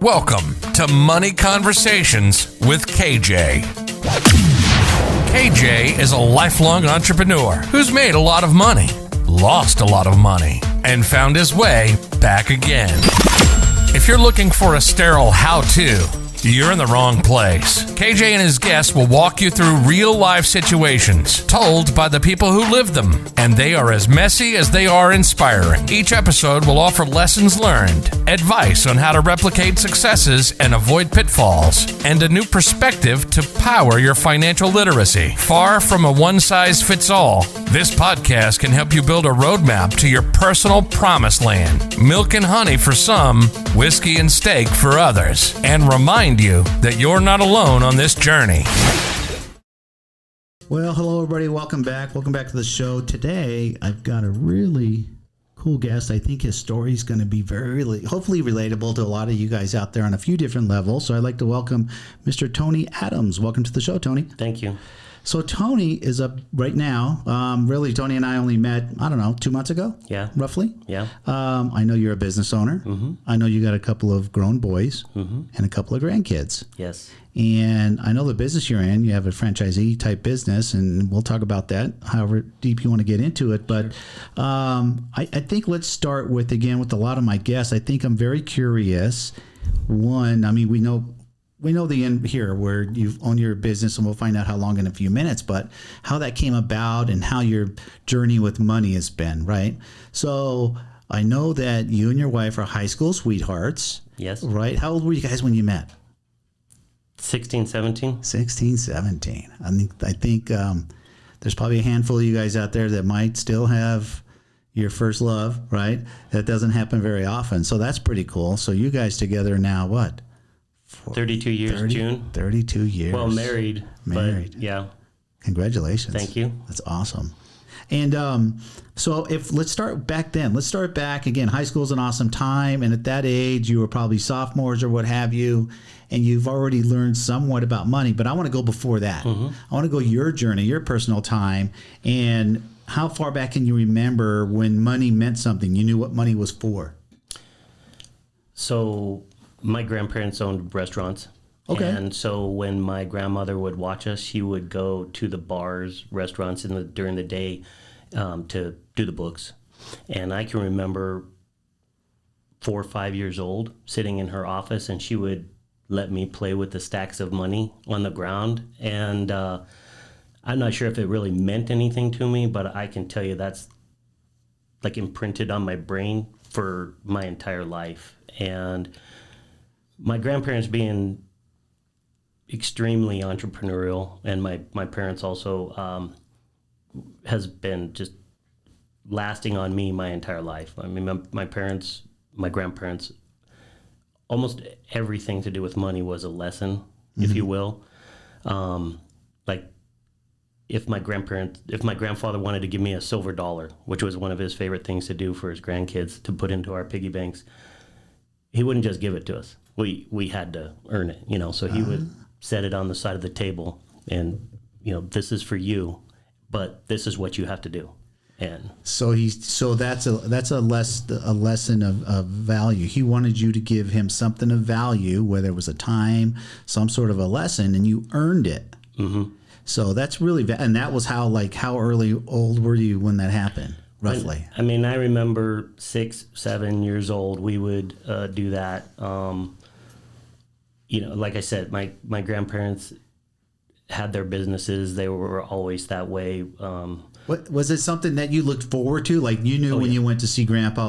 Welcome to Money Conversations with KJ. KJ is a lifelong entrepreneur who's made a lot of money, lost a lot of money, and found his way back again. If you're looking for a sterile how-to, you're in the wrong place. KJ and his guests will walk you through real-life situations told by the people who live them, and they are as messy as they are inspiring. Each episode will offer lessons learned, advice on how to replicate successes and avoid pitfalls, and a new perspective to power your financial literacy. Far from a one-size-fits-all, this podcast can help you build a roadmap to your personal promised land. Milk and honey for some, whiskey and steak for others, and remind you that you're not alone on this journey. Well, hello everybody. Welcome back. Welcome back to the show. Today, I've got a really cool guest. I think his story is going to be hopefully relatable to a lot of you guys out there on a few different levels. So I'd like to welcome Mr. Tony Adams. Welcome to the show, Tony. Thank you. So Tony is up right now. Really, Tony and I only met, 2 months ago? Yeah. Roughly? Yeah. I know you're a business owner. Mm-hmm. I know you got a couple of grown boys and a couple of grandkids. Yes. And I know the business you're in, you have a franchisee type business, and we'll talk about that, however deep you want to get into it. But I think let's start with a lot of my guests. I think I'm very curious. One, we know the end here where you own your business, and we'll find out how long in a few minutes, but how that came about and how your journey with money has been, right? So I know that you and your wife are high school sweethearts. Yes. Right? How old were you guys when you met? 16, 17. 16, 17. I think there's probably a handful of you guys out there that might still have your first love, right? That doesn't happen very often. So that's pretty cool. So you guys together now, what? 32 years, June. 32 years. Well, married. But yeah. Congratulations. Thank you. That's awesome. And so let's start back then. Let's start back again. High school is an awesome time. And at that age, you were probably sophomores or what have you. And you've already learned somewhat about money. But I want to go before that. Mm-hmm. I want to go your journey, your personal time. And how far back can you remember when money meant something? You knew what money was for. So my grandparents owned restaurants. Okay. And so when my grandmother would watch us, she would go to the bars, restaurants during the day to do the books. And I can remember 4 or 5 years old sitting in her office, and she would let me play with the stacks of money on the ground. And I'm not sure if it really meant anything to me, but I can tell you that's like imprinted on my brain for my entire life. And my grandparents being extremely entrepreneurial, and my parents also has been just lasting on me my entire life. I mean, my parents, my grandparents, almost everything to do with money was a lesson, if you will. Like if my grandfather wanted to give me a silver dollar, which was one of his favorite things to do for his grandkids, to put into our piggy banks, he wouldn't just give it to us. We had to earn it, so he would set it on the side of the table and, this is for you, but this is what you have to do. And so that's a lesson of value. He wanted you to give him something of value, whether it was a time, some sort of a lesson, and you earned it. Mm-hmm. So that's really, and that was how old were you when that happened? Roughly. I remember 6, 7 years old, we would do that. Like I said, my grandparents had their businesses. They were always that way. What was it, something that you looked forward to? Like you knew when you went to see Grandpa,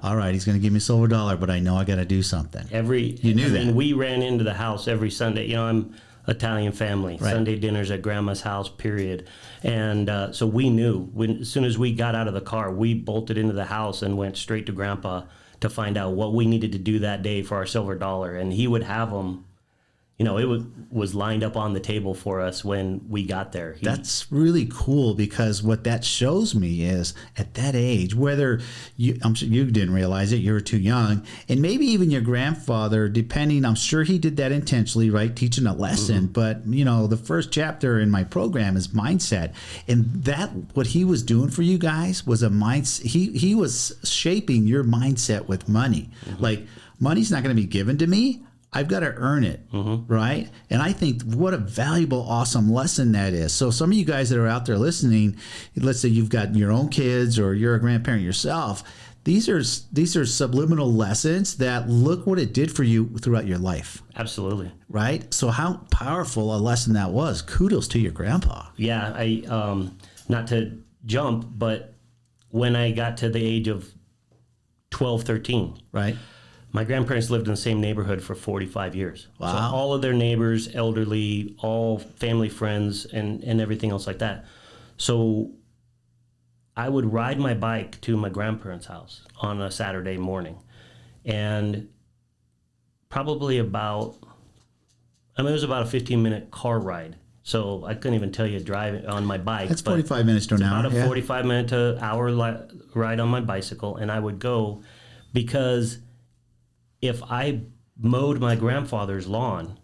all right, he's going to give me a silver dollar, but I know I got to do something. You knew that. We ran into the house every Sunday. I'm Italian family, right. Sunday dinners at grandma's house, period. And so we knew as soon as we got out of the car, we bolted into the house and went straight to Grandpa to find out what we needed to do that day for our silver dollar. And he would have them, it was lined up on the table for us when we got there. That's really cool, because what that shows me is at that age, whether I'm sure you didn't realize it, you were too young, and maybe even your grandfather, depending, I'm sure he did that intentionally, right? Teaching a lesson. Mm-hmm. But, the first chapter in my program is mindset. And that, what he was doing for you guys was a mindset. He was shaping your mindset with money. Mm-hmm. Like, Money's not going to be given to me. I've got to earn it, right? And I think what a valuable, awesome lesson that is. So some of you guys that are out there listening, let's say you've got your own kids or you're a grandparent yourself. These are subliminal lessons that look what it did for you throughout your life. Absolutely. Right? So how powerful a lesson that was. Kudos to your grandpa. Yeah, I not to jump, but when I got to the age of 12, 13, Right. my grandparents lived in the same neighborhood for 45 years. Wow. So all of their neighbors, elderly, all family friends, and everything else like that. So I would ride my bike to my grandparents' house on a Saturday morning. And probably it was about a 15-minute car ride. So I couldn't even tell you driving on my bike. That's 45 minutes to an hour. About a 45-minute to hour ride on my bicycle. And I would go because if I mowed my grandfather's lawn,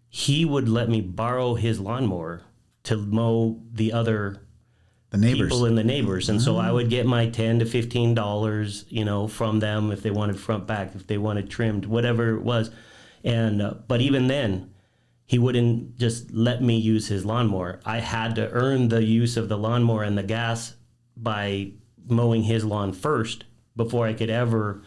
he would let me borrow his lawnmower to mow the neighbors. people in the neighbors. And so I would get my $10 to $15, from them if they wanted front back, if they wanted trimmed, whatever it was. And but even then, he wouldn't just let me use his lawnmower. I had to earn the use of the lawnmower and the gas by mowing his lawn first before I could ever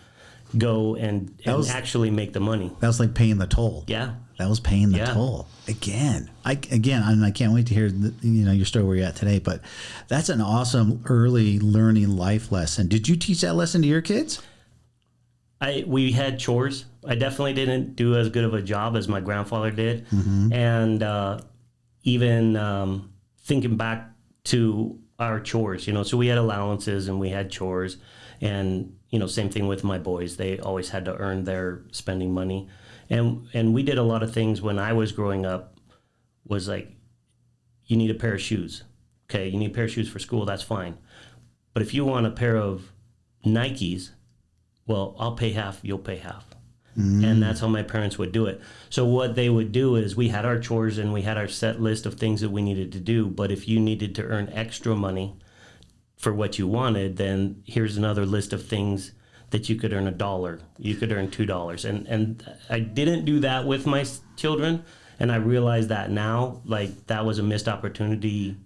go and actually make the money. That was like paying the toll. Yeah. That was paying the toll. Again, I can't wait to hear your story where you're at today, but that's an awesome early learning life lesson. Did you teach that lesson to your kids? We had chores. I definitely didn't do as good of a job as my grandfather did. And even thinking back to our chores, so we had allowances and we had chores. And, same thing with my boys. They always had to earn their spending money. And we did a lot of things when I was growing up was like, you need a pair of shoes. Okay, you need a pair of shoes for school, that's fine. But if you want a pair of Nikes, well, I'll pay half, you'll pay half. And that's how my parents would do it. So what they would do is we had our chores and we had our set list of things that we needed to do. But if you needed to earn extra money for what you wanted, then here's another list of things that you could earn $1, you could earn $2. And I didn't do that with my children. And I realize that now, like that was a missed opportunity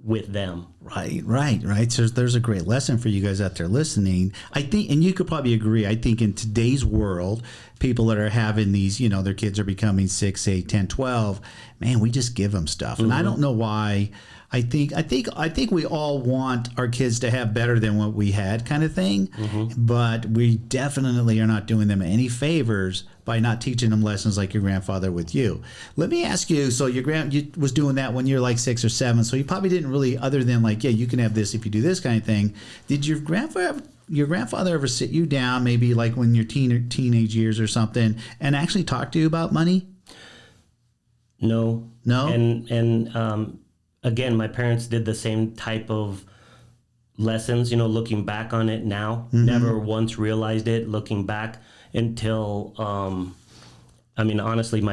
with them. Right. So there's a great lesson for you guys out there listening. I think, and you could probably agree, I think in today's world, people that are having these, their kids are becoming 6, 8, 10, 12, man, we just give them stuff. And I don't know why. I think we all want our kids to have better than what we had kind of thing, but we definitely are not doing them any favors by not teaching them lessons like your grandfather with you. Let me ask you, so you was doing that when you're like 6 or 7, so you probably didn't really, other than like, yeah, you can have this if you do this kind of thing. Did your grandfather ever sit you down, maybe like when you're teenage years or something, and actually talk to you about money? No. And again, my parents did the same type of lessons, looking back on it now. Never once realized it looking back until, honestly,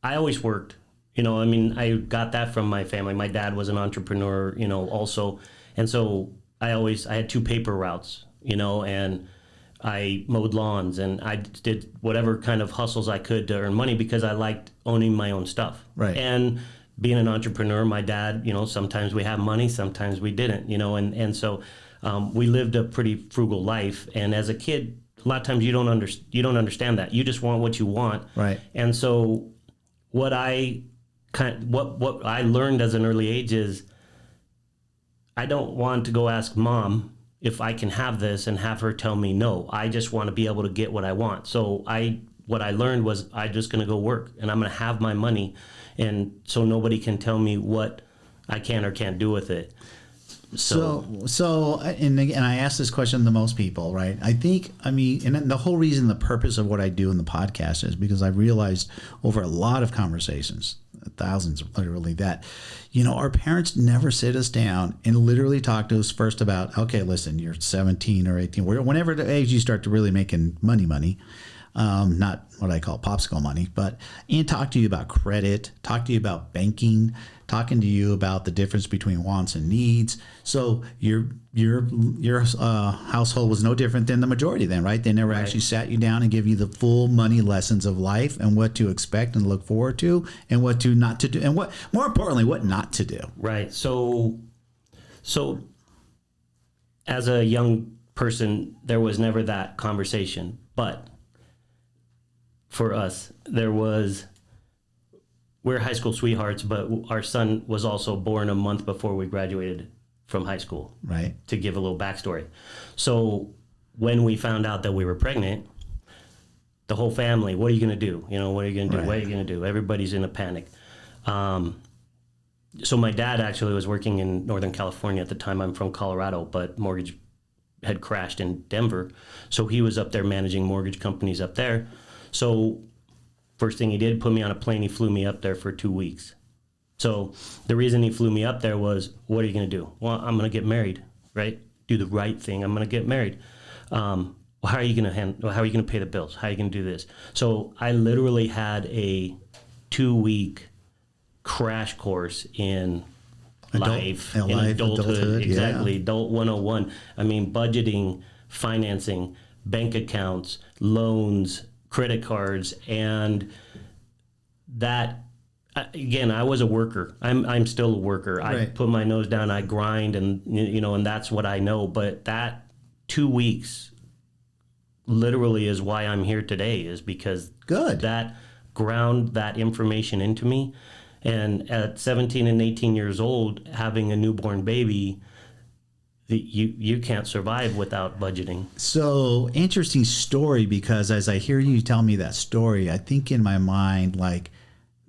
I always worked. I got that from my family. My dad was an entrepreneur, also. And so I had 2 paper routes, and I mowed lawns and I did whatever kind of hustles I could to earn money because I liked owning my own stuff. Right. And being an entrepreneur, my dad, sometimes we have money, sometimes we didn't, and so we lived a pretty frugal life. And as a kid, a lot of times you don't understand that. You just want what you want. Right. And so what I learned as an early age is I don't want to go ask mom if I can have this and have her tell me no. I just want to be able to get what I want. So what I learned was I'm just going to go work and I'm going to have my money. And so nobody can tell me what I can or can't do with it. So and again, I ask this question to most people, right? And the whole reason, the purpose of what I do in the podcast is because I realized over a lot of conversations, thousands literally, that, our parents never sit us down and literally talk to us first about, okay, listen, you're 17 or 18, whenever the age you start to really making money. not what I call popsicle money, and talk to you about credit, talk to you about banking, talking to you about the difference between wants and needs. So your household was no different than the majority then, right? They never actually sat you down and give you the full money lessons of life and what to expect and look forward to and what to not to do, and what, more importantly, what not to do. Right. So as a young person, there was never that conversation. But for us, we're high school sweethearts, but our son was also born a month before we graduated from high school. Right. To give a little backstory. So when we found out that we were pregnant, the whole family, what are you going to do? What are you going to do? Right. What are you going to do? Everybody's in a panic. So my dad actually was working in Northern California at the time. I'm from Colorado, but mortgage had crashed in Denver. So he was up there managing mortgage companies up there. So first thing he did, put me on a plane. He flew me up there for 2 weeks. So the reason he flew me up there was, what are you going to do? Well, I'm going to get married, right? Do the right thing. I'm going to get married. Well, how are you going to pay the bills? How are you going to do this? So I literally had a 2-week crash course in life, in adulthood. Exactly. Yeah. Adult 101. I mean, budgeting, financing, bank accounts, loans, credit cards, and that, again, I was a worker. I'm still a worker. Right. I put my nose down, I grind, and and that's what I know. But that 2 weeks literally is why I'm here today, is because that ground that information into me. And at 17 and 18 years old, having a newborn baby, you can't survive without budgeting. So interesting story, because as I hear you tell me that story, I think in my mind, like,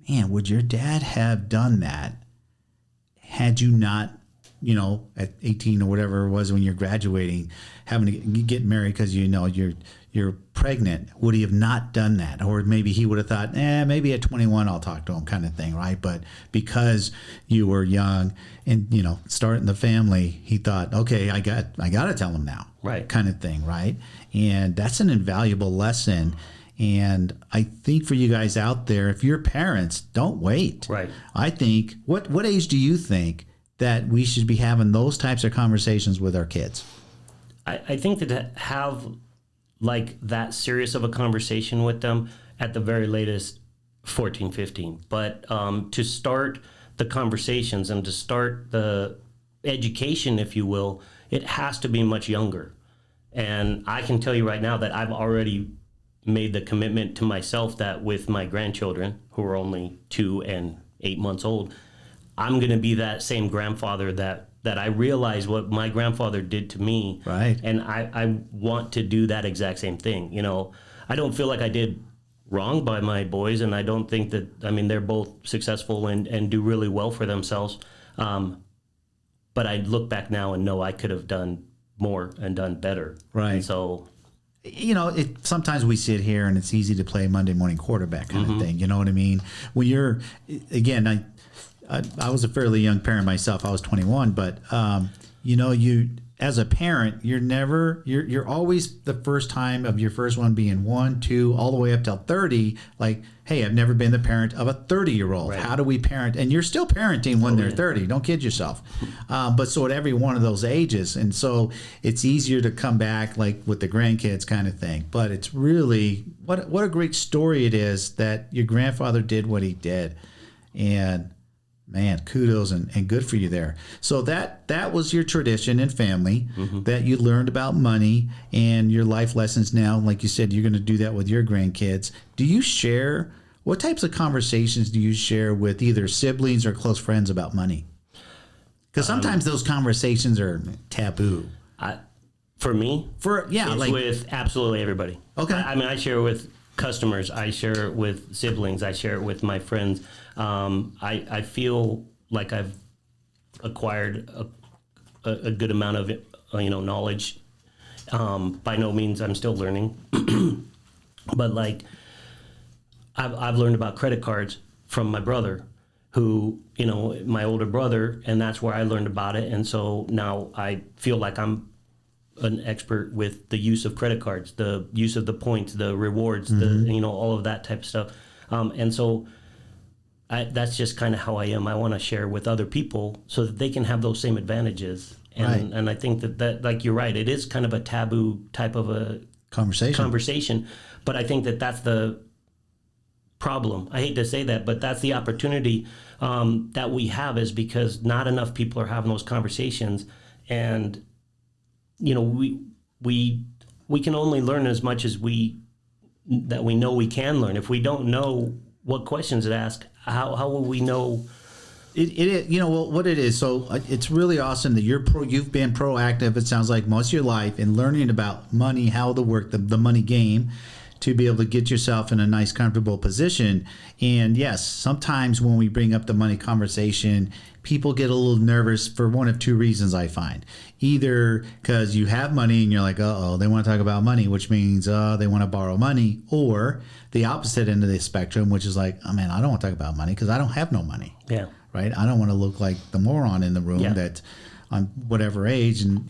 man, would your dad have done that had you not, at 18 or whatever it was when you're graduating, having to get married because you're pregnant? Would he have not done that? Or maybe he would have thought, maybe at 21 I'll talk to him, kind of thing, right? But because you were young and starting the family, he thought, okay, I got to tell him now, right? Kind of thing, right? And that's an invaluable lesson. And I think for you guys out there, if you're parents, don't wait. Right. I think, what age do you think that we should be having those types of conversations with our kids? I think that to have like that serious of a conversation with them at the very latest 14, 15. But to start the conversations and to start the education, if you will, it has to be much younger. And I can tell you right now that I've already made the commitment to myself that with my grandchildren, who are only 2 and 8 months old, I'm going to be that same grandfather that I realize what my grandfather did to me. Right. And I want to do that exact same thing. I don't feel like I did wrong by my boys, and I don't think that, they're both successful and do really well for themselves. But I look back now and know I could have done more and done better. Right. And so, sometimes we sit here and it's easy to play Monday morning quarterback kind of thing. You know what I mean? When you're, again, I was a fairly young parent myself. I was 21, but you as a parent, you're always the first time of your first one being 1, 2, all the way up till 30. Like, hey, I've never been the parent of a 30-year-old. Right. How do we parent? And you're still parenting when they're 30. Don't kid yourself. But so at every one of those ages, and so it's easier to come back like with the grandkids kind of thing. But it's really what a great story it is that your grandfather did what he did, and man, kudos and good for you there. So that was your tradition and family, that you learned about money and your life lessons. Now, like you said, you're going to do that with your grandkids. Do you share, what types of conversations do you share with either siblings or close friends about money? Because sometimes those conversations are taboo. For me, it's with absolutely everybody. Okay. I share it with customers, I share it with siblings, I share it with my friends. I feel like I've acquired a good amount of knowledge. By no means I'm still learning, but like I've learned about credit cards from my brother, who my older brother, and that's where I learned about it. And so now I feel like I'm an expert with the use of credit cards, the use of the points, the rewards, the all of that type of stuff. And so that's just kind of how I am. I want to share with other people so that they can have those same advantages. And and I think that like you're right, it is kind of a taboo type of a conversation. But I think that that's the problem. I hate to say that, but that's the opportunity that we have, is because not enough people are having those conversations. And we can only learn as much as we know we can learn. If we don't know what questions to ask, how will we know? It what it is. So it's really awesome that you've been proactive. It sounds like most of your life in learning about money, how to work the money game, to be able to get yourself in a nice, comfortable position. And yes, sometimes when we bring up the money conversation, people get a little nervous for one of two reasons, I find. Either because you have money and you're like, uh-oh, they want to talk about money, which means they want to borrow money. Or the opposite end of the spectrum, which is like, oh man, I don't want to talk about money because I don't have no money. Yeah. Right? I don't want to look like the moron in the room that I'm whatever age and,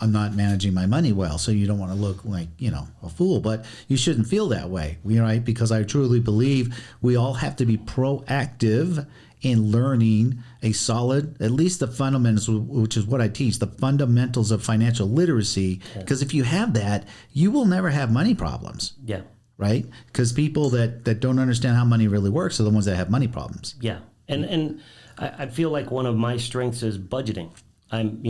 I'm not managing my money well. So you don't want to look like, a fool, but you shouldn't feel that way, right? Because I truly believe we all have to be proactive in learning a solid, at least the fundamentals, which is what I teach, the fundamentals of financial literacy. Because if you have that, you will never have money problems. Yeah. Right? Because people that don't understand how money really works are the ones that have money problems. Yeah. And I feel like one of my strengths is budgeting. I'm,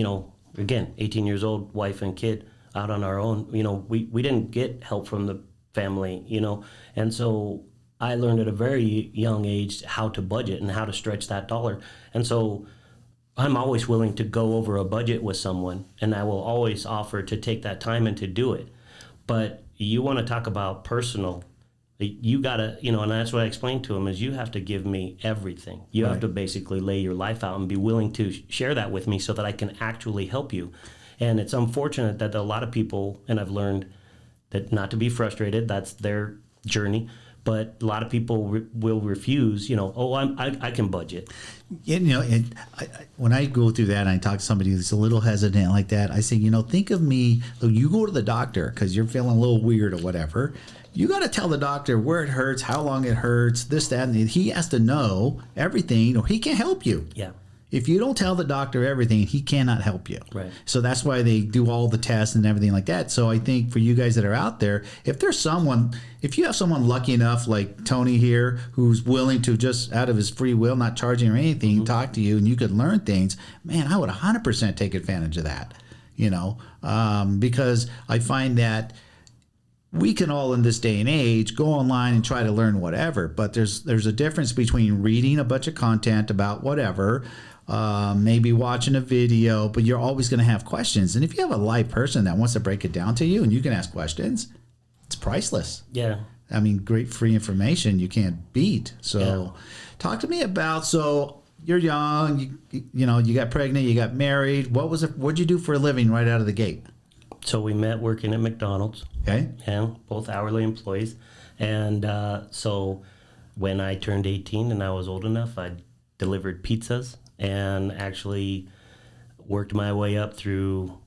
again, 18 years old, wife and kid, out on our own. We didn't get help from the family, and so I learned at a very young age how to budget and how to stretch that dollar. And so I'm always willing to go over a budget with someone, and I will always offer to take that time and to do it. But you want to talk about personal, you got to, and that's what I explained to him, is you have to give me everything. You have to basically lay your life out and be willing to share that with me so that I can actually help you. And it's unfortunate that a lot of people, and I've learned that not to be frustrated, that's their journey, but a lot of people will refuse, I can budget. When I go through that and I talk to somebody who's a little hesitant like that, I say, think of me, you go to the doctor because you're feeling a little weird or whatever. You got to tell the doctor where it hurts, how long it hurts, this, that, and he has to know everything or he can't help you. Yeah. If you don't tell the doctor everything, he cannot help you. Right. So that's why they do all the tests and everything like that. So I think for you guys that are out there, if you have someone lucky enough like Tony here, who's willing to just out of his free will, not charging or anything, talk to you and you could learn things, man, I would 100% take advantage of that, because I find that we can all in this day and age go online and try to learn whatever, but there's a difference between reading a bunch of content about whatever, maybe watching a video, but you're always going to have questions. And if you have a live person that wants to break it down to you and you can ask questions, it's priceless. Yeah. I mean, great free information you can't beat. So talk to me about, so you're young, you got pregnant, you got married. What'd you do for a living right out of the gate? So we met working at McDonald's. Okay. And both hourly employees. And so when I turned 18 and I was old enough, I delivered pizzas and actually worked my way up through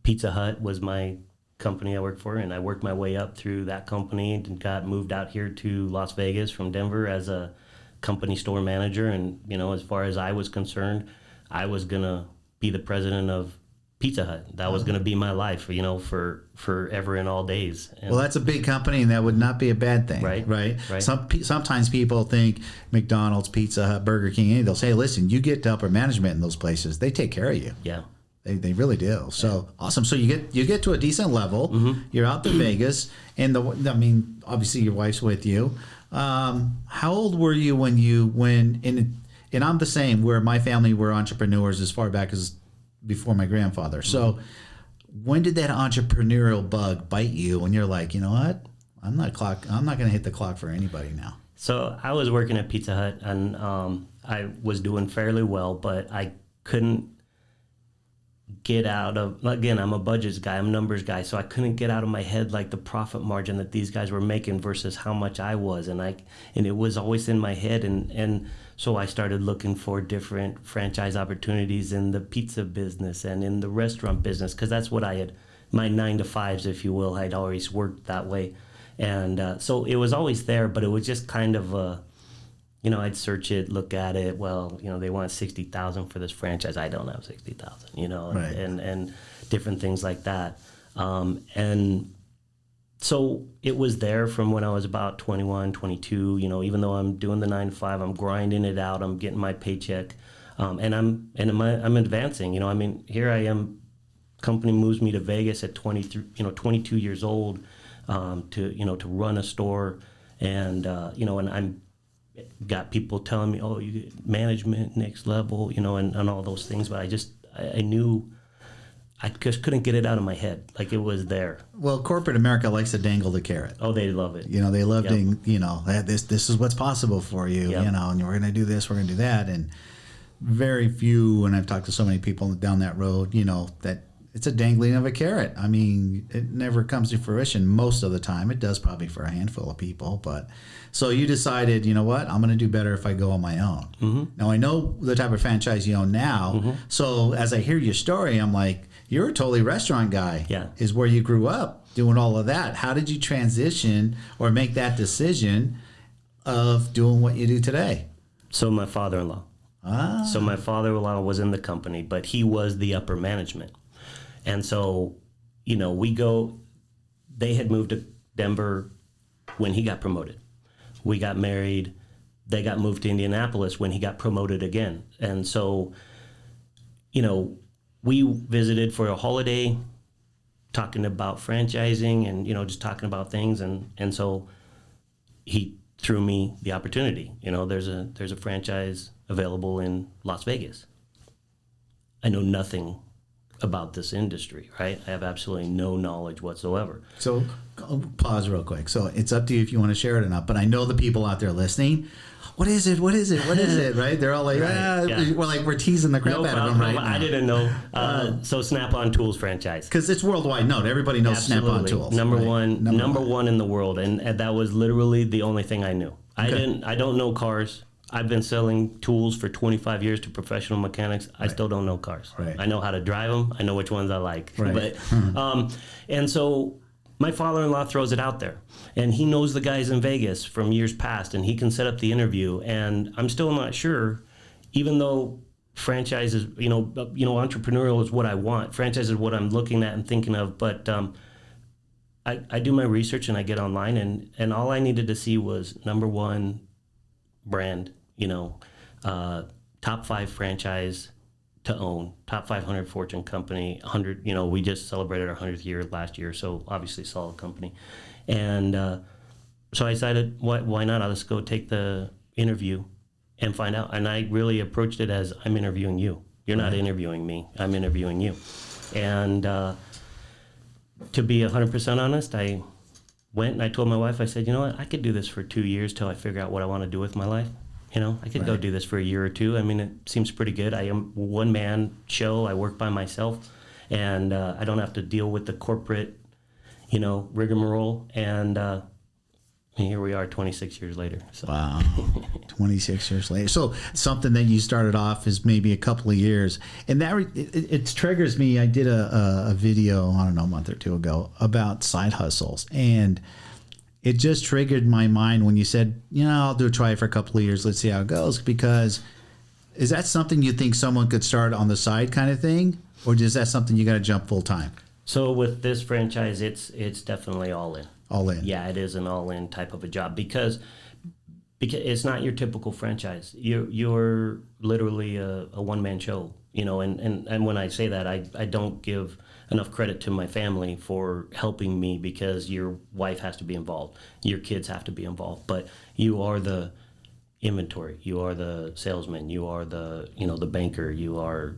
Pizza Hut was my company I worked for. And I worked my way up through that company and got moved out here to Las Vegas from Denver as a company store manager. And, as far as I was concerned, I was going to be the president of Pizza Hut. That was going to be my life, for forever and all days. And well, that's a big company, and that would not be a bad thing, right? Sometimes people think McDonald's, Pizza Hut, Burger King, they'll say, listen, you get to upper management in those places. They take care of you. Yeah. They really do. So awesome. So you get to a decent level. You're out to Vegas, and obviously your wife's with you. How old were you when and I'm the same, where my family were entrepreneurs as far back as before my grandfather. So when did that entrepreneurial bug bite you and you're like, you know what? I'm not going to hit the clock for anybody now. So I was working at Pizza Hut and I was doing fairly well, but I couldn't get out of, again, I'm a budgets guy, I'm a numbers guy, so I couldn't get out of my head like the profit margin that these guys were making versus how much I was. And it was always in my head. And so I started looking for different franchise opportunities in the pizza business and in the restaurant business, because that's what I had my 9 to 5s, if you will. I'd always worked that way. And so it was always there, but it was just kind of, I'd search it, look at it. Well, they want 60,000 for this franchise. I don't have 60,000, Right. and different things like that. And so it was there from when I was about 21, 22, even though I'm doing the 9 to 5, I'm grinding it out, I'm getting my paycheck, and I'm advancing, here I am, company moves me to Vegas at 23, 22 years old, to run a store, and and I'm got people telling me, oh, you get management next level, and all those things, but I knew I just couldn't get it out of my head. Like, it was there. Well, corporate America likes to dangle the carrot. Oh, they love it. They love this is what's possible for you, Yep. and we're going to do this, we're going to do that. And very few, and I've talked to so many people down that road, that it's a dangling of a carrot. I mean, it never comes to fruition most of the time. It does probably for a handful of people. But so you decided, you know what, I'm going to do better if I go on my own. Mm-hmm. Now, I know the type of franchise you own now. Mm-hmm. So as I hear your story, I'm like, you're a totally restaurant guy. Yeah. Is where you grew up doing all of that. How did you transition or make that decision of doing what you do today? So my father-in-law. So my father-in-law was in the company, but he was the upper management. And so, they had moved to Denver when he got promoted. We got married. They got moved to Indianapolis when he got promoted again. And so, we visited for a holiday, talking about franchising and, just talking about things. And so he threw me the opportunity. There's a franchise available in Las Vegas. I know nothing about this industry, right? I have absolutely no knowledge whatsoever. So pause real quick. So it's up to you if you want to share it or not. But I know the people out there listening, what is it? What is it? What is it? Right? They're all like, yeah. we're teasing the crap out of them right now. I didn't know. So Snap-on Tools franchise. Because it's worldwide known. Everybody knows Snap-on Tools. Number one in the world. And that was literally the only thing I knew. Okay. I don't know cars. I've been selling tools for 25 years to professional mechanics. I still don't know cars. Right. I know how to drive them. I know which ones I like. Right. But, and so my father-in-law throws it out there, and he knows the guys in Vegas from years past, and he can set up the interview. And I'm still not sure, even though franchises, entrepreneurial is what I want. Franchise is what I'm looking at and thinking of. But I do my research and I get online, and all I needed to see was number one brand. Top 5 franchise to own, top 500 Fortune company, 100, we just celebrated our 100th year last year, so obviously solid company. And so I decided, why not? I'll just go take the interview and find out. And I really approached it as, I'm interviewing you. You're not interviewing me. I'm interviewing you. And to be 100% honest, I went and I told my wife, I said, you know what, I could do this for 2 years till I figure out what I want to do with my life. I could go do this for a year or two. I mean, it seems pretty good. I am one-man show. I work by myself, and I don't have to deal with the corporate, rigmarole. And here we are 26 years later. So. Wow. 26 years later. So something that you started off as maybe a couple of years. And that it triggers me. I did a video, I don't know, a month or two ago about side hustles. And it just triggered my mind when you said, I'll try it for a couple of years. Let's see how it goes. Because is that something you think someone could start on the side kind of thing? Or is that something you got to jump full time? So with this franchise, it's definitely all in. All in. Yeah, it is an all in type of a job because it's not your typical franchise. You're literally a one-man show, and when I say that, I don't give enough credit to my family for helping me because your wife has to be involved. Your kids have to be involved. But you are the inventory. You are the salesman. You are the banker. You are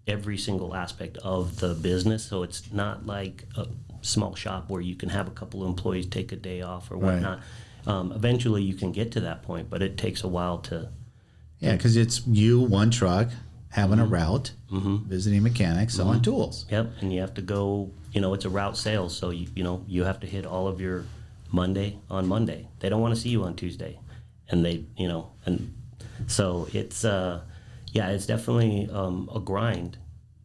every single aspect of the business. So it's not like a small shop where you can have a couple of employees take a day off or whatnot. Right. Eventually you can get to that point, but it takes a while to. Yeah, because it's you, one truck, having a route, visiting mechanics, selling tools. Yep, and you have to go, it's a route sales, so you have to hit all of your Monday on Monday. They don't want to see you on Tuesday. And and so it's, it's definitely a grind,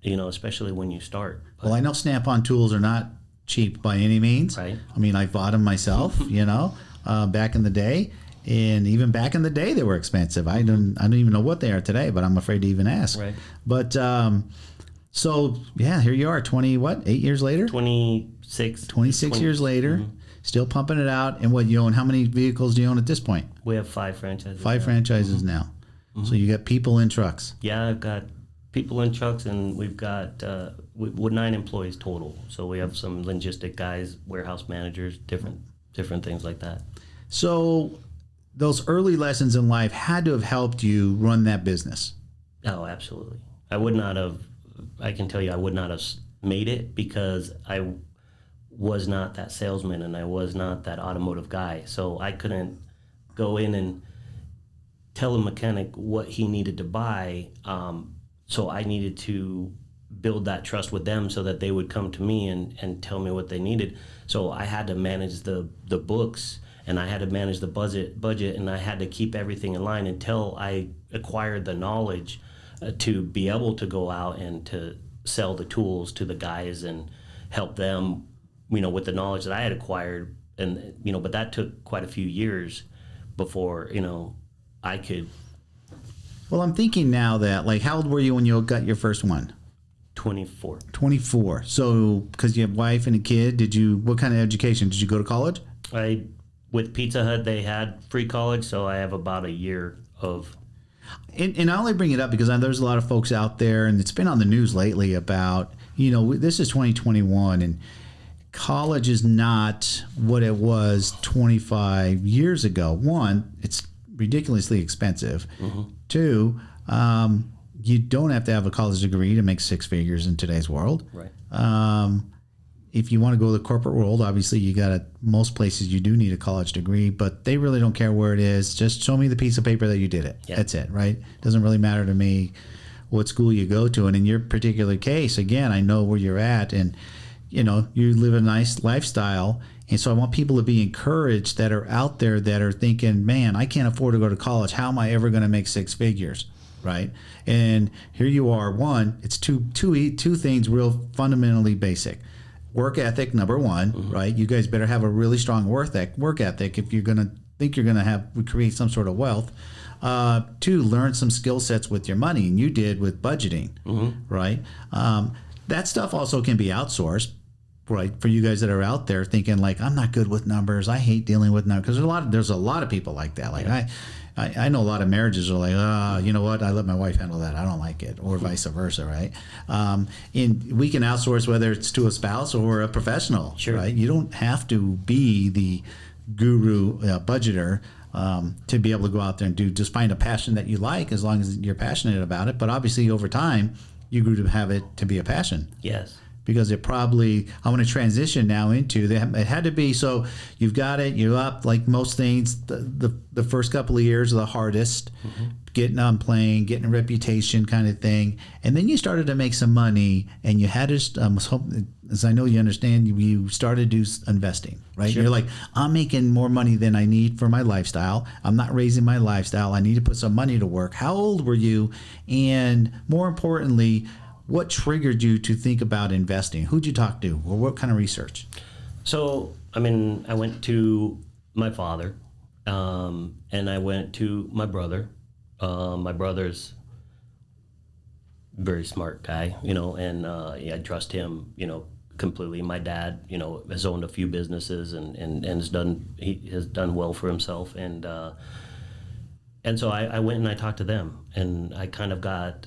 especially when you start. Well, I know Snap-on tools are not cheap by any means. Right. I mean, I bought them myself, back in the day. And even back in the day, they were expensive. I don't even know what they are today, but I'm afraid to even ask. Right. But so yeah, here you are, 8 years later? 26. 26 years later, still pumping it out. And what you own? How many vehicles do you own at this point? We have 5 franchises. 5 franchises now. So you got people in trucks. Yeah, I've got people in trucks, and we've got with 9 employees total. So we have some logistic guys, warehouse managers, different things like that. So those early lessons in life had to have helped you run that business. Oh, absolutely. I can tell you I would not have made it because I was not that salesman and I was not that automotive guy. So I couldn't go in and tell a mechanic what he needed to buy. So I needed to build that trust with them so that they would come to me and tell me what they needed. So I had to manage the books, and I had to manage the budget, and I had to keep everything in line until I acquired the knowledge to be able to go out and to sell the tools to the guys and help them, with the knowledge that I had acquired. And, but that took quite a few years before, I could. Well, I'm thinking now that, like, how old were you when you got your first one? 24. 24. So, because you have a wife and a kid, what kind of education? Did you go to college? With Pizza Hut, they had free college, so I have about a year of. And I only bring it up because there's a lot of folks out there, and it's been on the news lately about, this is 2021, and college is not what it was 25 years ago. One, it's ridiculously expensive. Mm-hmm. Two, you don't have to have a college degree to make 6 figures in today's world. Right. If you want to go to the corporate world, obviously most places you do need a college degree, but they really don't care where it is. Just show me the piece of paper that you did it. Yeah. That's it, right? Doesn't really matter to me what school you go to. And in your particular case, again, I know where you're at, and you live a nice lifestyle. And so I want people to be encouraged that are out there that are thinking, man, I can't afford to go to college. How am I ever going to make 6 figures? Right. And here you are. One, it's two things real fundamentally basic. Work ethic, number one, mm-hmm. right? You guys better have a really strong work ethic if you're going to think you're going to create some sort of wealth. 2, learn some skill sets with your money, and you did with budgeting, mm-hmm. right? That stuff also can be outsourced, right? For you guys that are out there thinking like, I'm not good with numbers. I hate dealing with numbers, because there's a lot of people like that. Like yeah. I know a lot of marriages are like, you know what? I let my wife handle that. I don't like it, or vice versa, right? And we can outsource whether it's to a spouse or a professional, sure. right? You don't have to be the guru budgeter to be able to go out there and just find a passion that you like, as long as you're passionate about it. But obviously, over time, you grew to have it to be a passion. Yes. Because I want to transition now into it had to be, so you've got it, you're up, like most things, the first couple of years are the hardest, mm-hmm. getting on plane, getting a reputation kind of thing. And then you started to make some money, and you had to, as I know you understand, you started to do investing, right? Sure. You're like, I'm making more money than I need for my lifestyle. I'm not raising my lifestyle. I need to put some money to work. How old were you? And more importantly, what triggered you to think about investing? Who'd you talk to, or what kind of research? So, I went to my father, and I went to my brother. My brother's a very smart guy, and I trust him, completely. My dad, has owned a few businesses and has done well for himself, and so I went and I talked to them, and I kind of got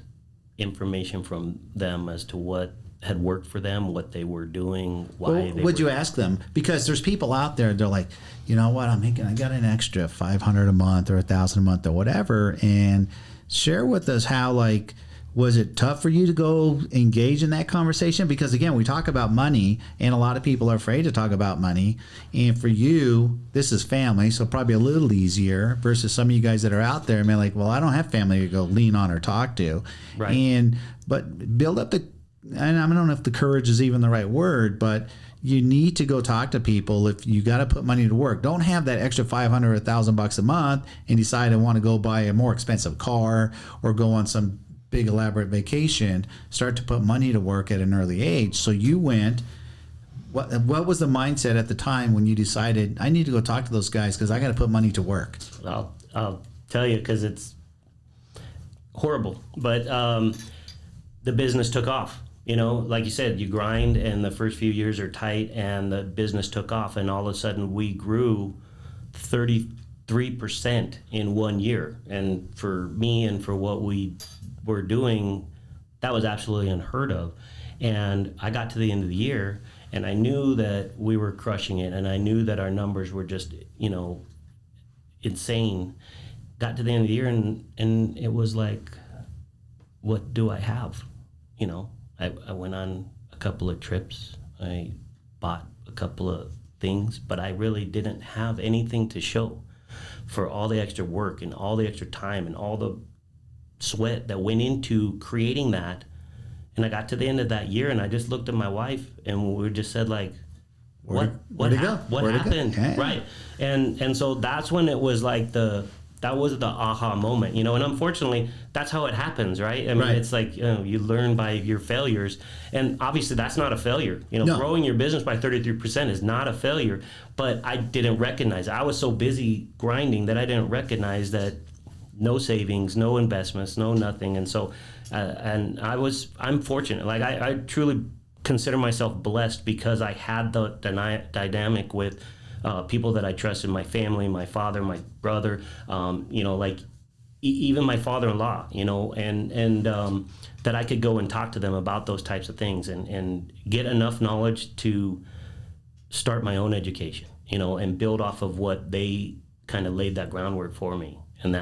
information from them as to what had worked for them, what they were doing, why. Would you ask them? Because there's people out there, they're like, you know what, I got an extra $500 a month or $1,000 a month or whatever, and share with us how, like, was it tough for you to go engage in that conversation? Because again, we talk about money, and a lot of people are afraid to talk about money. And for you, this is family, so probably a little easier versus some of you guys that are out there, and like, well, I don't have family to go lean on or talk to. Right. But build up and I don't know if the courage is even the right word, but you need to go talk to people. If you got to put money to work, don't have that extra $500 or $1,000 a month and decide I want to go buy a more expensive car or go on some big elaborate vacation, start to put money to work at an early age. So you went. What was the mindset at the time when you decided I need to go talk to those guys because I got to put money to work? I'll tell you because it's horrible, but the business took off. You know, like you said, you grind and the first few years are tight and the business took off, and all of a sudden we grew 33% in 1 year. And for me and for what we were doing, that was absolutely unheard of. And I got to the end of the year and I knew that we were crushing it, and I knew that our numbers were just, you know, insane. Got to the end of the year and it was like, what do I have? You know, I went on a couple of trips. I bought a couple of things, but I really didn't have anything to show for all the extra work and all the extra time and all the sweat that went into creating that. And I got to the end of that year and I just looked at my wife and we just said like, what happened? Yeah. Right. And so that's when it was like that was the aha moment, you know, and unfortunately that's how it happens, right? I mean, It's like, you know, you learn by your failures, and obviously that's not a failure. You know, No. Growing your business by 33% is not a failure, but I didn't recognize it. I was so busy grinding that I didn't recognize that no savings, no investments, no nothing. And so, and I'm fortunate. Like I truly consider myself blessed because I had the dynamic with people that I trusted, my family, my father, my brother, you know, like even my father-in-law, you know, and that I could go and talk to them about those types of things and get enough knowledge to start my own education, you know, and build off of what they kind of laid that groundwork for me. And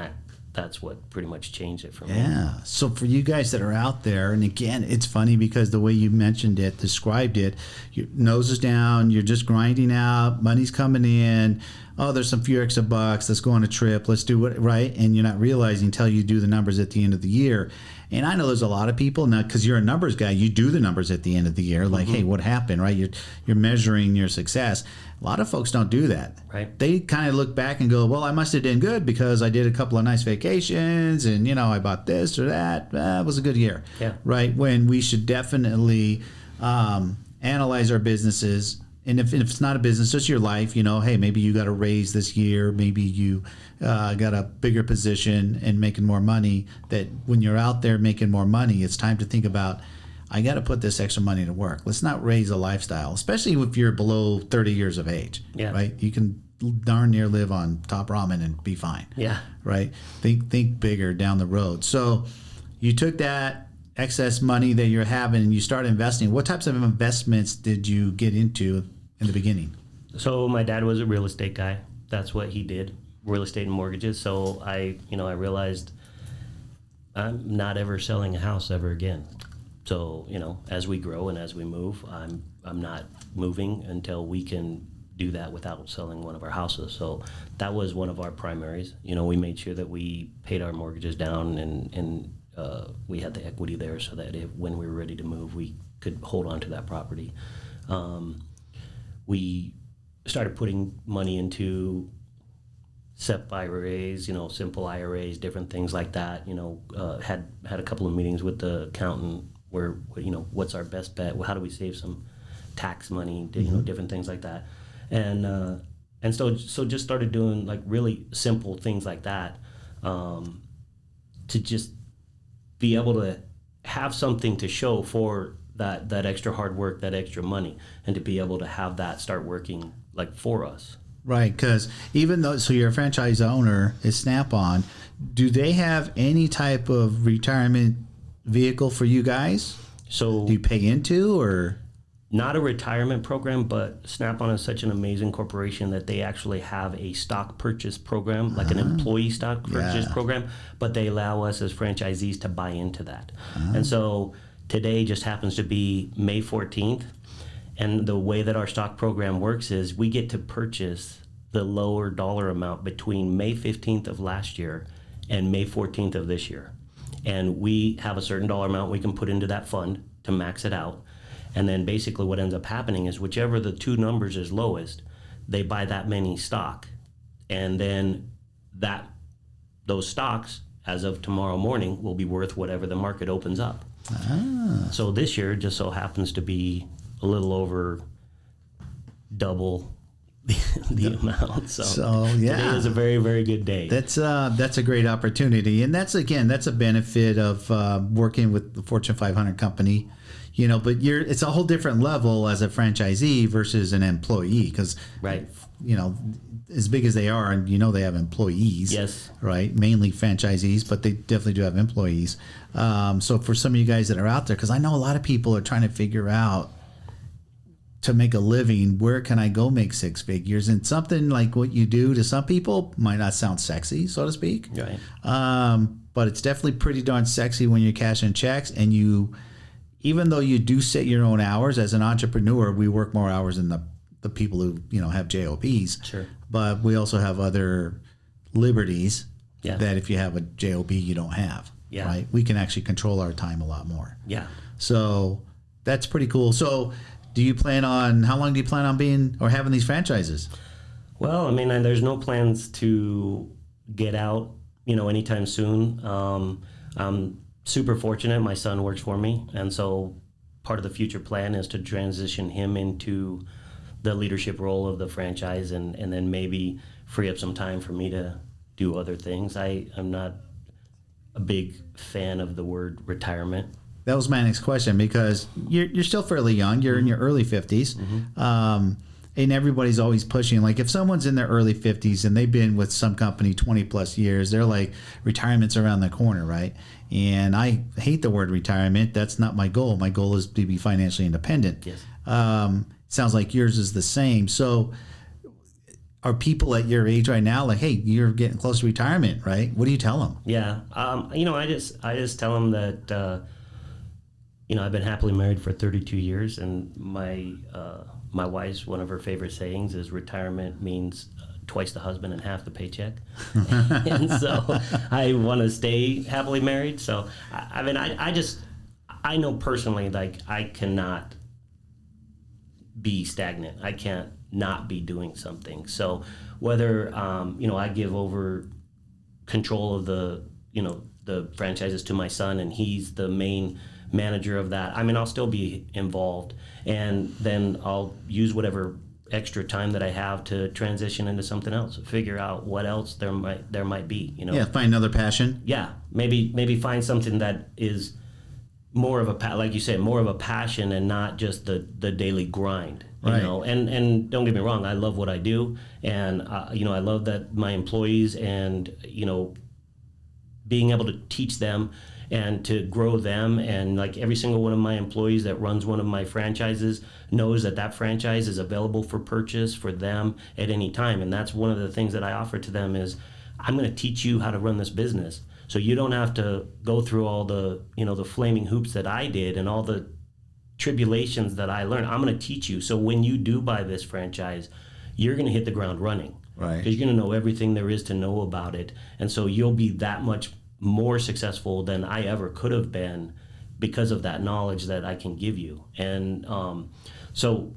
that's what pretty much changed it for me. Yeah. So for you guys that are out there, and again, it's funny because the way you mentioned it, described it, your nose is down, you're just grinding out, money's coming in. Oh, there's some few extra bucks. Let's go on a trip. Let's do it right. And you're not realizing until you do the numbers at the end of the year. And I know there's a lot of people now, because you're a numbers guy, you do the numbers at the end of the year. Like, hey, what happened, right? You're measuring your success. A lot of folks don't do that. Right. They kind of look back and go, well, I must have done good because I did a couple of nice vacations and, you know, I bought this or that. It was a good year. Yeah. Right. When we should definitely analyze our businesses. And if it's not a business, just your life, you know, hey, maybe you got a raise this year. Maybe you got a bigger position and making more money. That when you're out there making more money, it's time to think about, I got to put this extra money to work. Let's not raise a lifestyle, especially if you're below 30 years of age. Yeah. Right. You can darn near live on top ramen and be fine. Yeah. Right. Think bigger down the road. So you took that excess money that you're having and you start investing. What types of investments did you get into in the beginning? So my dad was a real estate guy. That's what he did, real estate and mortgages. So I realized I'm not ever selling a house ever again. So, you know, as we grow and as we move, I'm not moving until we can do that without selling one of our houses. So that was one of our primaries. You know, we made sure that we paid our mortgages down and we had the equity there so that when we were ready to move, we could hold on to that property. We started putting money into SEP IRAs, you know, simple IRAs, different things like that. You know, had a couple of meetings with the accountant where, you know, what's our best bet? How do we save some tax money? You know, different things like that. And so just started doing like really simple things like that to just be able to have something to show for that extra hard work, that extra money, and to be able to have that start working like for us. Right, because even though, so you're a franchise owner, is Snap-on, do they have any type of retirement vehicle for you guys? So Do you pay into, or? Not a retirement program, but Snap-on is such an amazing corporation that they actually have a stock purchase program, like an employee stock purchase program, but they allow us as franchisees to buy into that. And so today just happens to be May 14th. And the way that our stock program works is we get to purchase the lower dollar amount between May 15th of last year and May 14th of this year. And we have a certain dollar amount we can put into that fund to max it out. And then basically what ends up happening is whichever the two numbers is lowest, they buy that many stock. And then those stocks as of tomorrow morning, will be worth whatever the market opens up. So this year just so happens to be a little over double the amount. So yeah, today is a very, very good day. That's a great opportunity, and that's a benefit of working with the Fortune 500 company. But it's a whole different level as a franchisee versus an employee, because right. As big as they are, and they have employees. Yes. Right. Mainly franchisees, but they definitely do have employees. So for some of you guys that are out there, because I know a lot of people are trying to figure out, to make a living, where can I go make six figures? And something like what you do to some people might not sound sexy, so to speak. Right. But it's definitely pretty darn sexy when you're cashing checks, and even though you do set your own hours as an entrepreneur, we work more hours than the people who have JOBs. Sure. But we also have other liberties that if you have a JOB you don't have. Yeah. Right. We can actually control our time a lot more. Yeah. So that's pretty cool. So how long do you plan on being or having these franchises? Well, I mean, there's no plans to get out, anytime soon. I'm super fortunate. My son works for me. And so part of the future plan is to transition him into the leadership role of the franchise and then maybe free up some time for me to do other things. I'm not a big fan of the word retirement. That was my next question, because you're still fairly young. You're in your early 50s. And everybody's always pushing. Like if someone's in their early 50s and they've been with some company 20 plus years, they're like, retirement's around the corner, right? And I hate the word retirement. That's not my goal. My goal is to be financially independent. Yes. Sounds like yours is the same. So are people at your age right now like, hey, you're getting close to retirement, right? What do you tell them? Yeah. I just tell them that, I've been happily married for 32 years, and my wife's, one of her favorite sayings is retirement means twice the husband and half the paycheck. And so I want to stay happily married. So, I know personally, like, I cannot be stagnant. I can't not be doing something. So whether, I give over control of the franchises to my son, and he's the main manager of that, I'll still be involved, and then I'll use whatever extra time that I have to transition into something else, figure out what else there might be, Yeah, find another passion. Yeah, maybe find something that is more of like you said, more of a passion and not just the daily grind. Right. And don't get me wrong, I love what I do, and I love that my employees, and being able to teach them and to grow them, and like every single one of my employees that runs one of my franchises knows that franchise is available for purchase for them at any time. And that's one of the things that I offer to them is, I'm going to teach you how to run this business, so you don't have to go through all the the flaming hoops that I did and all the tribulations that I learned. I'm going to teach you, so when you do buy this franchise, you're going to hit the ground running, right? Because you're going to know everything there is to know about it, and so you'll be that much more successful than I ever could have been because of that knowledge that I can give you. And so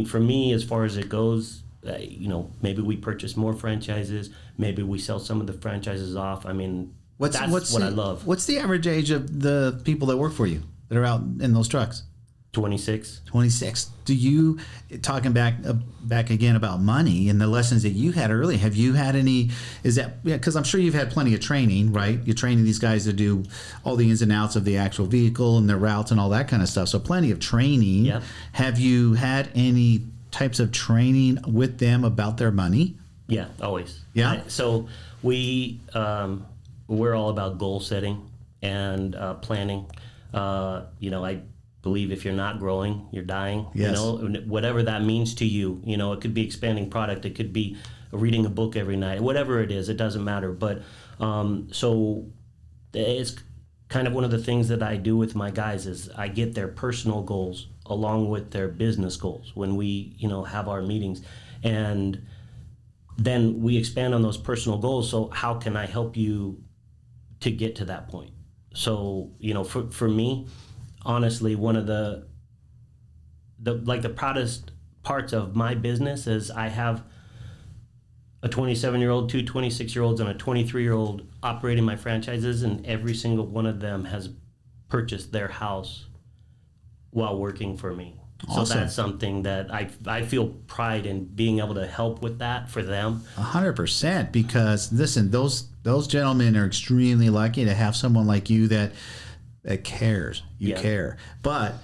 for me, as far as it goes, maybe we purchase more franchises, maybe we sell some of the franchises off. That's what I love. What's the average age of the people that work for you that are out in those trucks? 26. 26. Do you, talking back again about money and the lessons that you had early, have you had any, because I'm sure you've had plenty of training, right? You're training these guys to do all the ins and outs of the actual vehicle and their routes and all that kind of stuff. So plenty of training. Yep. Have you had any types of training with them about their money? Yeah, always. Yeah. So we're all about goal setting and planning. I believe if you're not growing, you're dying. Yes. Whatever that means to you. It could be expanding product, it could be reading a book every night, whatever it is, it doesn't matter. But so it's kind of one of the things that I do with my guys is I get their personal goals along with their business goals when we have our meetings, and then we expand on those personal goals. So how can I help you to get to that point? So for me, honestly, one of the proudest parts of my business is I have a 27-year-old, two 26-year-olds, and a 23-year-old operating my franchises, and every single one of them has purchased their house while working for me. Awesome. So that's something that I feel pride in being able to help with that for them. 100%. Because listen, those gentlemen are extremely lucky to have someone like you that cares. You care. But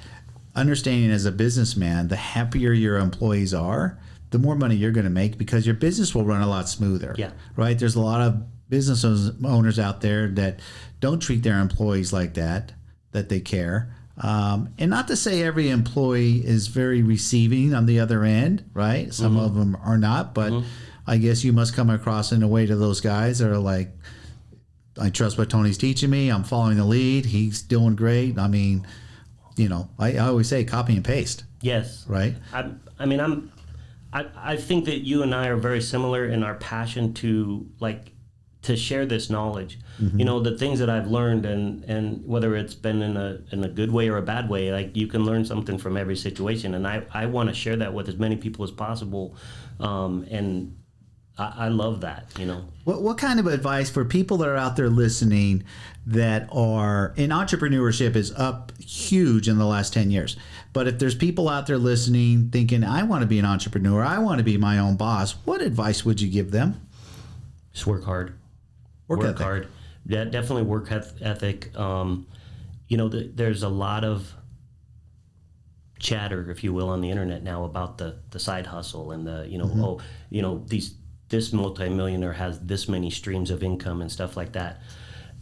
understanding as a businessman, the happier your employees are, the more money you're going to make because your business will run a lot smoother. Yeah. Right? There's a lot of business owners out there that don't treat their employees like that they care. And not to say every employee is very receiving on the other end, right? Some of them are not, but I guess you must come across in a way to those guys that are like, I trust what Tony's teaching me. I'm following the lead. He's doing great. I mean, I always say copy and paste. Yes. Right? I think that you and I are very similar in our passion to share this knowledge. The things that I've learned, and whether it's been in a good way or a bad way, like you can learn something from every situation, and I want to share that with as many people as possible, and I love that. What kind of advice for people that are out there listening that are in entrepreneurship is up huge in the last 10 years. But if there's people out there listening thinking, I want to be an entrepreneur, I want to be my own boss, what advice would you give them? Just work hard. Work hard. Yeah, definitely work ethic. There's a lot of chatter, if you will, on the internet now about the side hustle and this multimillionaire has this many streams of income and stuff like that.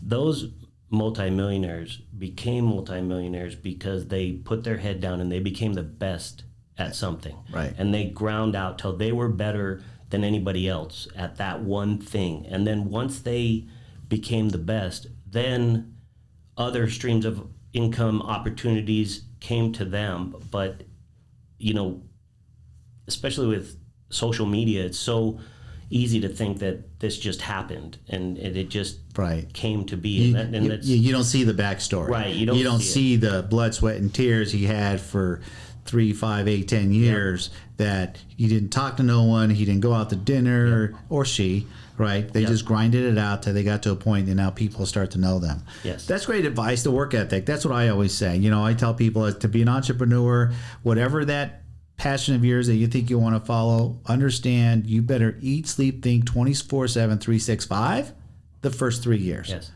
Those multimillionaires became multimillionaires because they put their head down and they became the best at something. Right. And they ground out till they were better than anybody else at that one thing. And then once they became the best, then other streams of income opportunities came to them. But, especially with social media, it's so easy to think that this just happened and it just came to be. You don't see the backstory. Right. You don't see the blood, sweat, and tears he had for 3, 5, 8, 10 years that he didn't talk to no one, he didn't go out to dinner, or she, right? They just grinded it out till they got to a point and now people start to know them. Yes. That's great advice, the work ethic. That's what I always say. I tell people to be an entrepreneur, whatever that passion of yours that you think you want to follow, understand you better eat, sleep, think 24/7, 365 the first 3 years. Yes.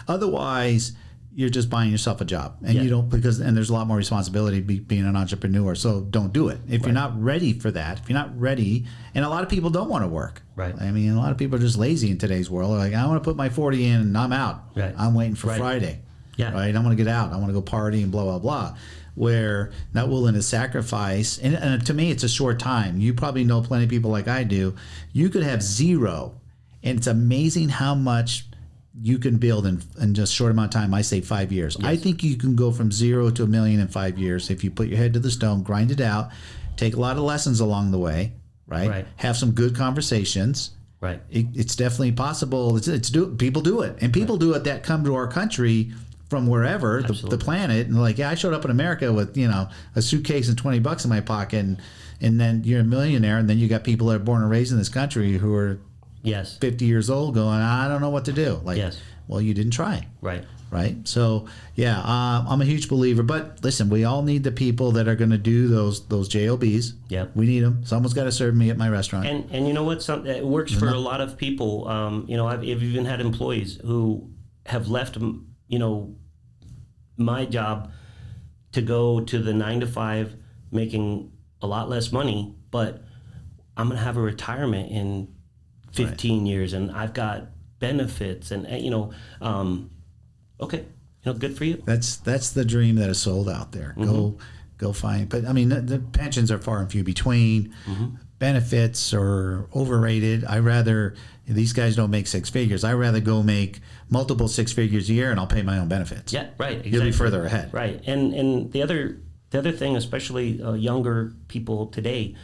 Otherwise you're just buying yourself a job and you don't, and there's a lot more responsibility being an entrepreneur. So don't do it. If you're not ready for that, if you're not ready, and a lot of people don't want to work. Right. I mean, a lot of people are just lazy in today's world. They're like, I want to put my 40 in and I'm out. Right. I'm waiting for Friday. Yeah. Right. I want to get out. I want to go party and blah, blah, blah. Where not willing to sacrifice. And to me, it's a short time. You probably know plenty of people like I do. You could have zero. And it's amazing how much you can build in just a short amount of time. I say 5 years. Yes. I think you can go from 0 to $1 million in 5 years if you put your head to the stone, grind it out, take a lot of lessons along the way, right? Have some good conversations. Right. It's definitely possible. People do it. And people do it that come to our country from wherever, the planet, and like, I showed up in America with, a suitcase and $20 in my pocket, and then you're a millionaire, and then you got people that are born and raised in this country who are 50 years old going, I don't know what to do. Well, you didn't try. Right. So, I'm a huge believer. But listen, we all need the people that are going to do those JOBs. Yeah. We need them. Someone's got to serve me at my restaurant. And you know what? It works for a lot of people. I've even had employees who have left, my job to go to the 9 to 5 making a lot less money, but I'm going to have a retirement in 15 years and I've got benefits and okay, good for you. That's the dream that is sold out there. Go find. But I mean, the pensions are far and few between. Benefits are overrated. These guys don't make 6 figures. I rather go make multiple 6 figures a year and I'll pay my own benefits. Yeah, right. Exactly. You'll be further ahead. Right. And the other thing, especially younger people today,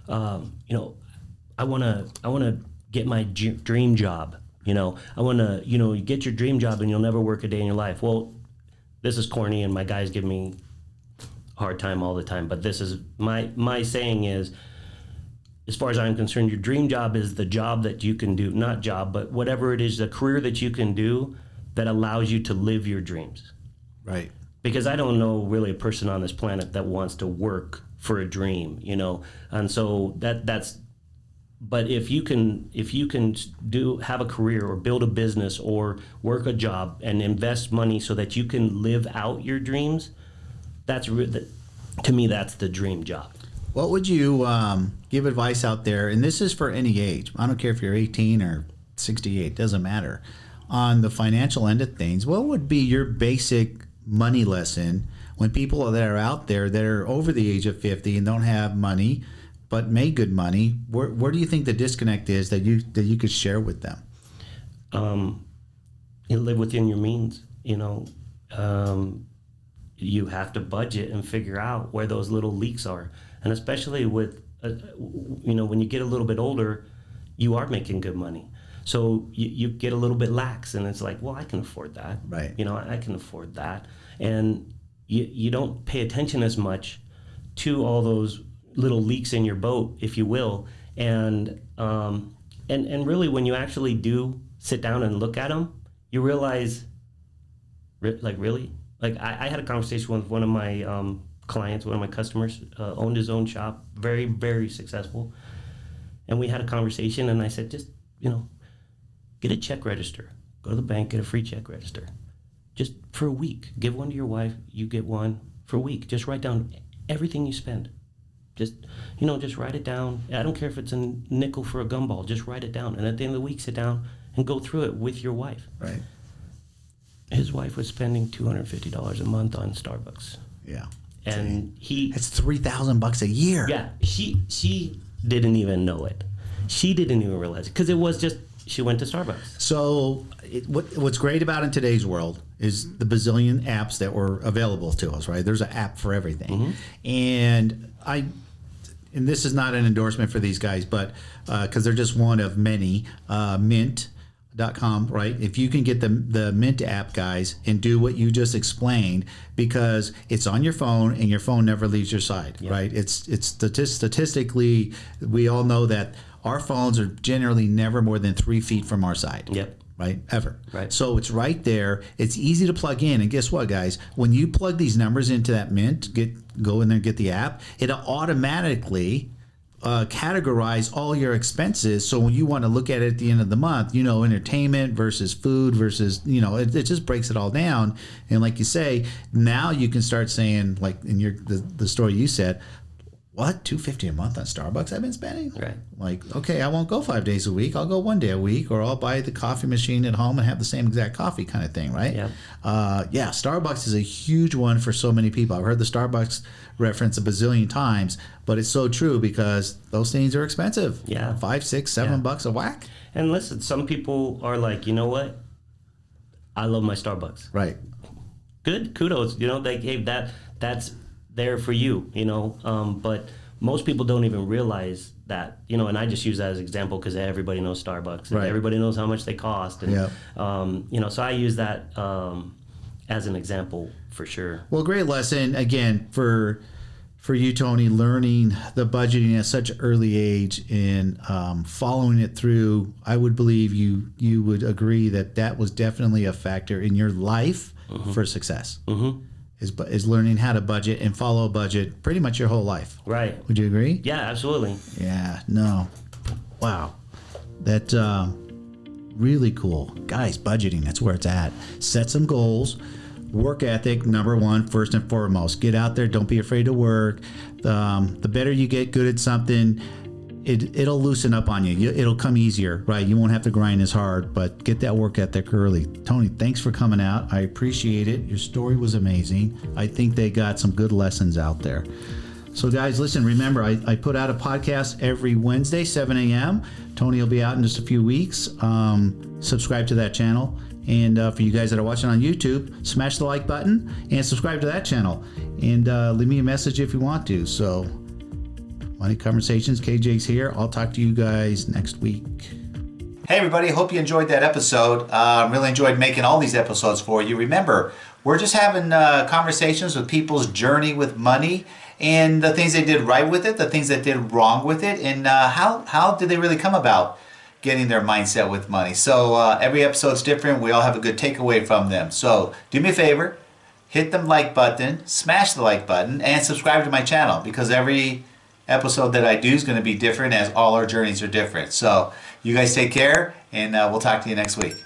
I want to get my dream job. I want to, you get your dream job and you'll never work a day in your life. Well, this is corny and my guys give me a hard time all the time, but this is my saying is, as far as I'm concerned, your dream job is the job that you can do, not job, but whatever it is, the career that you can do that allows you to live your dreams. Right. Because I don't know really a person on this planet that wants to work for a dream, you know? And so that's, but if you can have a career or build a business or work a job and invest money so that you can live out your dreams, to me, that's the dream job. What would you give advice out there? And this is for any age. I don't care if you're 18 or 68, doesn't matter. On the financial end of things, what would be your basic money lesson when people that are out there that are over the age of 50 and don't have money but make good money? Where do you think the disconnect is that you could share with them? You live within your means, you know. You have to budget and figure out where those little leaks are. And especially with, when you get a little bit older, you are making good money. So you get a little bit lax, and it's like, well, I can afford that. Right. You know, I can afford that. And you don't pay attention as much to all those little leaks in your boat, if you will. And really, when you actually do sit down and look at them, you realize, like, really? Like, I had a conversation with one of my clients, one of my customers, owned his own shop, very, very successful. And we had a conversation, and I said, just, get a check register. Go to the bank, get a free check register. Just for a week. Give one to your wife, you get one for a week. Just write down everything you spend. Just write it down. I don't care if it's a nickel for a gumball, just write it down. And at the end of the week, sit down and go through it with your wife. Right. His wife was spending $250 a month on Starbucks. Yeah. And it's $3,000 a year. Yeah, she didn't even know it. She didn't even realize it because it was just she went to Starbucks. So what's great about in today's world is the bazillion apps that were available to us, right? There's an app for everything. Mm-hmm. And this is not an endorsement for these guys, but because they're just one of many, Mint.com, right? If you can get the Mint app, guys, and do what you just explained, because it's on your phone and your phone never leaves your side, yep. Right? It's statistically, we all know that our phones are generally never more than 3 feet from our side. Yep. Right? Ever. Right. So it's right there. It's easy to plug in. And guess what, guys? When you plug these numbers into that Mint, go in there and get the app, it'll automatically categorize all your expenses. So when you want to look at it at the end of the month, entertainment versus food versus, it just breaks it all down. And like you say, now you can start saying, like in the story you said, what, $250 a month on Starbucks I've been spending? Right. Like, okay, I won't go 5 days a week. I'll go 1 day a week, or I'll buy the coffee machine at home and have the same exact coffee kind of thing, right? Yeah. Starbucks is a huge one for so many people. I've heard the Starbucks reference a bazillion times, but it's so true because those things are expensive. Yeah. $5, $6, $7 a whack. And listen, some people are like, you know what? I love my Starbucks. Right. Good. Kudos. That's there for you, but most people don't even realize that, and I just use that as an example because everybody knows Starbucks and right. Everybody knows how much they cost. And, yep. So I use that as an example for sure. Well, great lesson again for you, Tony, learning the budgeting at such an early age and following it through. I would believe you would agree that was definitely a factor in your life mm-hmm. for success. Mm-hmm. Is learning how to budget and follow a budget pretty much your whole life. Right. Would you agree? Yeah, absolutely. Yeah, no. Wow. That really cool. Guys, budgeting, that's where it's at. Set some goals. Work ethic, number one, first and foremost. Get out there. Don't be afraid to work. The better you get good at something, it'll loosen up on you. It'll come easier, right? You won't have to grind as hard, but get that work ethic early. Tony, thanks for coming out. I appreciate it. Your story was amazing. I think they got some good lessons out there. So guys, listen, remember, I put out a podcast every Wednesday, 7 a.m. Tony will be out in just a few weeks. Subscribe to that channel. And for you guys that are watching on YouTube, smash the like button and subscribe to that channel. And leave me a message if you want to. So, Money Conversations, KJ's here. I'll talk to you guys next week. Hey everybody, hope you enjoyed that episode. Really enjoyed making all these episodes for you. Remember, we're just having conversations with people's journey with money and the things they did right with it, the things that did wrong with it, and how did they really come about getting their mindset with money. So every episode's different. We all have a good takeaway from them. So do me a favor, hit the like button, smash the like button, and subscribe to my channel, because every episode that I do is going to be different, as all our journeys are different. So you guys take care, and we'll talk to you next week.